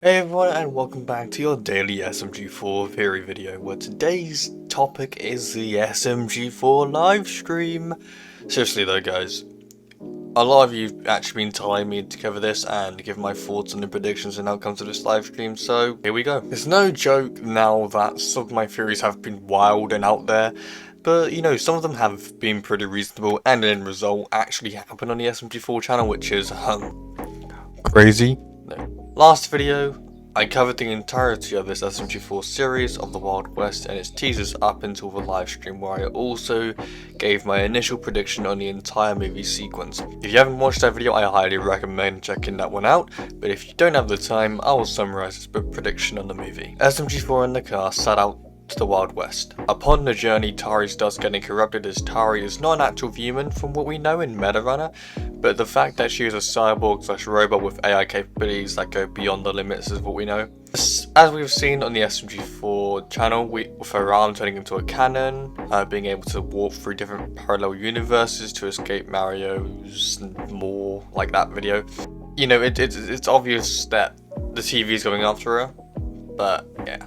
Hey everyone, and welcome back to your daily SMG4 theory video, where today's topic is the SMG4 livestream. Seriously though guys, a lot of you have actually been telling me to cover this and give my thoughts on the predictions and outcomes of this livestream, so here we go. It's no joke now that some of my theories have been wild and out there, but you know, some of them have been pretty reasonable and the end result actually happened on the SMG4 channel, which is crazy. Last video, I covered the entirety of this SMG4 series of the Wild West and its teasers up until the live stream, where I also gave my initial prediction on the entire movie sequence. If you haven't watched that video, I highly recommend checking that one out, but if you don't have the time, I will summarise this prediction on the movie. SMG4 and the cast set out to the Wild West. Upon the journey, Tari's dust getting corrupted, as Tari is not an actual human from what we know in Meta Runner, but the fact that she is a cyborg / robot with AI capabilities that go beyond the limits is what we know. As we've seen on the SMG4 channel, with her arm turning into a cannon, being able to warp through different parallel universes to escape Mario's and more like that video. You know, it's obvious that the TV is going after her, but yeah.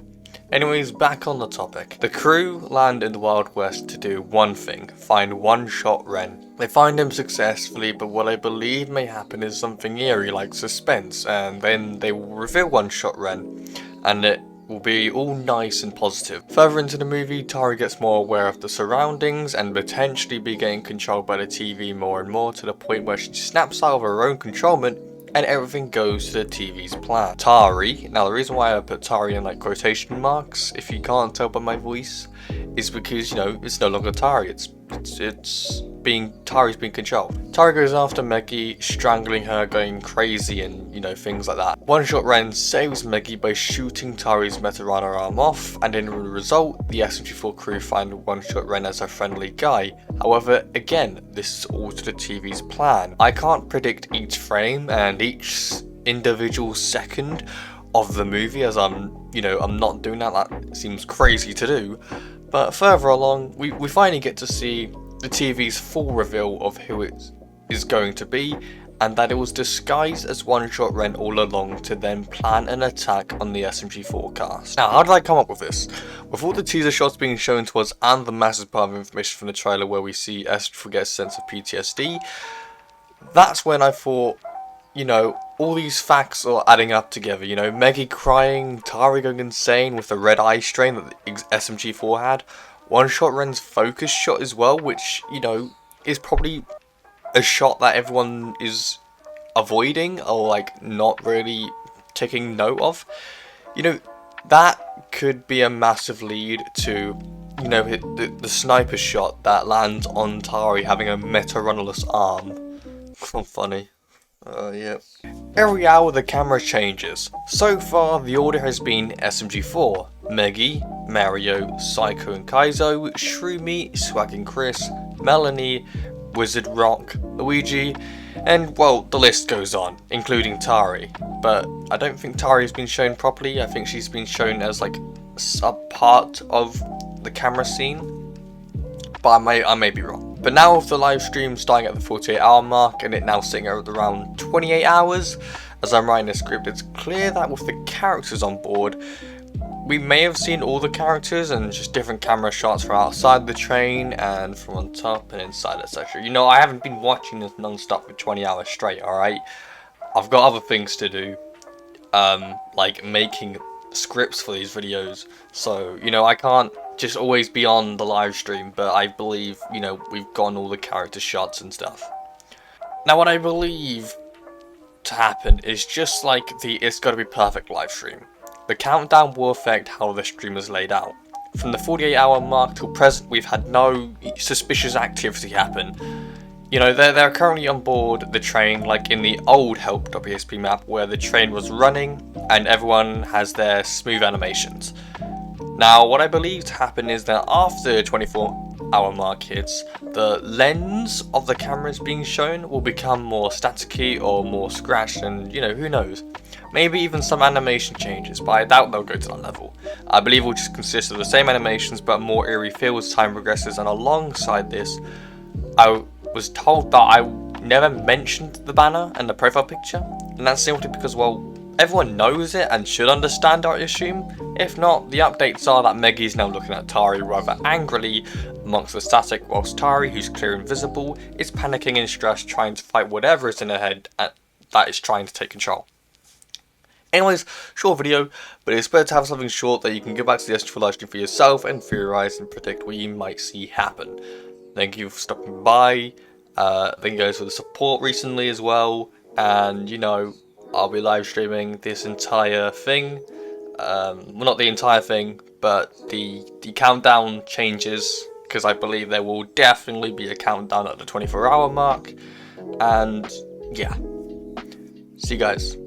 Anyways, back on the topic. The crew land in the Wild West to do one thing: find one-shot Ren. They find him successfully, but what I believe may happen is something eerie like suspense, and then they will reveal one-shot Ren, and it will be all nice and positive. Further into the movie, Tari gets more aware of the surroundings and potentially be getting controlled by the TV more and more, to the point where she snaps out of her own controlment and everything goes to the TV's plan. Tari, now the reason why I put Tari in like quotation marks, if you can't tell by my voice, is because, you know, it's no longer Tari, Tari's being controlled. Tari goes after Meggy, strangling her, going crazy, and you know, things like that. One-shot Ren saves Meggy by shooting Tari's Metarana arm off, and in the result, the SMG4 crew find One-shot Ren as a friendly guy. However, again, this is all to the TV's plan. I can't predict each frame and each individual second of the movie, as I'm not doing that. That seems crazy to do. But further along, we finally get to see the TV's full reveal of who it is going to be, and that it was disguised as One-shot Ren all along to then plan an attack on the SMG4 cast. Now, how did I come up with this? With all the teaser shots being shown to us and the massive part of information from the trailer where we see SMG4 get a sense of PTSD, that's when I thought, you know, all these facts are adding up together. You know, Meggy crying, Tari going insane with the red eye strain that the SMG4 had, One-shot Ren's focus shot as well, which, you know, is probably a shot that everyone is avoiding or like not really taking note of. You know, that could be a massive lead to, you know, the sniper shot that lands on Tari having a meta-runnerless arm. Funny. Yep. Every hour the camera changes. So far, the order has been SMG4, Meggy, Mario, Psycho and Kaizo, Shroomy, Swag and Chris, Melanie, Wizard Rock, Luigi, and well, the list goes on, including Tari. But I don't think Tari has been shown properly. I think she's been shown as like a part of the camera scene, but I may be wrong. But now with the live stream starting at the 48-hour mark and it now sitting at around 28 hours, as I'm writing this script, it's clear that with the characters on board, we may have seen all the characters and just different camera shots from outside the train and from on top and inside, etc. You know, I haven't been watching this non-stop for 20 hours straight, alright? I've got other things to do, like making scripts for these videos, so, you know, I can't just always be on the live stream, but I believe, you know, we've gotten all the character shots and stuff. Now, what I believe to happen is just like the It's Gotta Be Perfect live stream. The countdown will affect how the stream is laid out. From the 48-hour mark till present, we've had no suspicious activity happen. You know, they're currently on board the train, like in the old help.psp map where the train was running and everyone has their smooth animations. Now, what I believe to happen is that after the 24-hour mark hits, the lens of the cameras being shown will become more staticky or more scratched, and, you know, who knows. Maybe even some animation changes, but I doubt they'll go to that level. I believe it will just consist of the same animations but more eerie feel as time progresses, and alongside this, I was told that I never mentioned the banner and the profile picture, and that's simply because, well, Everyone knows it and should understand, I assume. If not, the updates are that Meggy is now looking at Tari rather angrily amongst the static, whilst Tari, who's clear and visible, is panicking and stressed trying to fight whatever is in her head that is trying to take control. Anyways, short video, but it's better to have something short that you can go back to the SMG4 livestream for yourself and theorise and predict what you might see happen. Thank you for stopping by. Thank you guys for the support recently as well, and you know, I'll be live streaming this entire thing. Well, not the entire thing, but the countdown changes, because I believe there will definitely be a countdown at the 24-hour mark. And yeah, see you guys.